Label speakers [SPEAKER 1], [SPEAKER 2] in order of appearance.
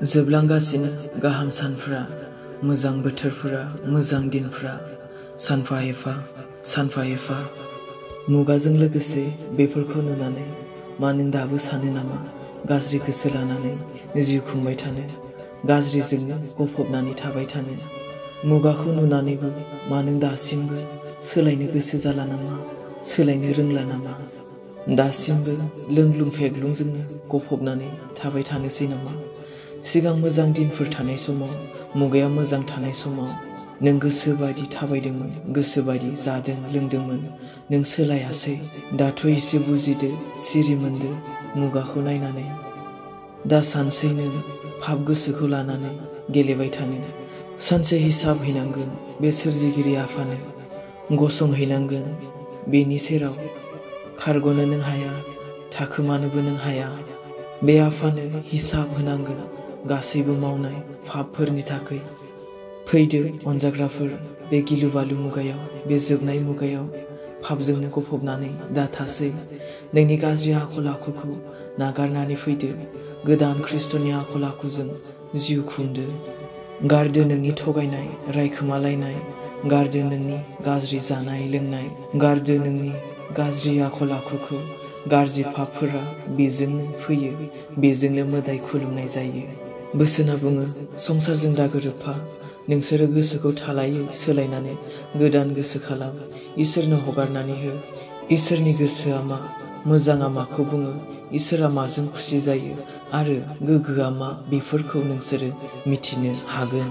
[SPEAKER 1] जोबलांगासिनो गाहाम सानफोरा, मोजां बोथोरफोरा, मोजां दिनफोरा सानफा एफा मुगाजों लोगोसे बेफोरखौ नुनानै मा नों दाबो सानो नामा गाज्रि गोसो लानानै जिउ खुंबाय थानो, गाज्रिजोंनो गफबनानै थाबाय थानो? मुगाखौ नुनानैबो मा नों दासिमबो सोलायनो गोसो जाला नामा, सोलायनो रोंला नामा? दासिमबो लोंलुं फेग्लुंजोंनो गफबनानै थाबाय थानोसै नामा? सिगां मोजां दिनफोर थानाय समाव, मुगाया मोजां थानाय समाव नों गोसो बायदि थाबायदोंमोन, गोसो बायदि जादों लोंदोंमोन, नों सोलायासै। दाथ' एसे बुजिदो, सिरि मोनदो मुगाखौ नायनानै। दा सानसै नों पाप गोसोखौ लानानै गेलेबाय थानो। सानसे हिसाब हैनांगोन बे सोरजिगिरि आफानो, गसंहैनांगोन बेनि सेराव। खारग'नो नों हाया, थाखोमानोबो नों हाया। बे आफानो हिसाब होनांगोन गासैबो मावनाय पापफोरनि थाखै। फैदो अनजाग्राफोर, बे गिलु बालु मुगायाव, बे जोबनाय मुगायाव पापजोंनो गफबनानै दाथासै। नोंनि गाज्रि आखल आखुखौ नागारनानै फैदो, गोदान खृष्टनि आखल आखुजों जिउ खुंदो। गारदो नोंनि थगायनाय, रायखोमालायनाय, गारदो नोंनि गाज्रि जानाय लोंनाय, गारदो नोंनि गाज्रि आखल आखुखौ। गाज्रि पापफोरा बेजोंनो फैयो, बेजोंनो मोदाय खुलुमनाय जायो। बोसोना बुङो संसारजों दा गोरोबफा, नोंसोरो गोसोखौ थालायै सोलायनानै गोदान गोसो खालाम, इसोरनो हगारनानै हो। इसोरनि गोसोआ मा, मोजाङा माखौ बुङो, इसोरा माजों खुसि जायो आरो गोग्गोआ मा, बेफोरखौ नोंसोरो मिथिनो हागोन।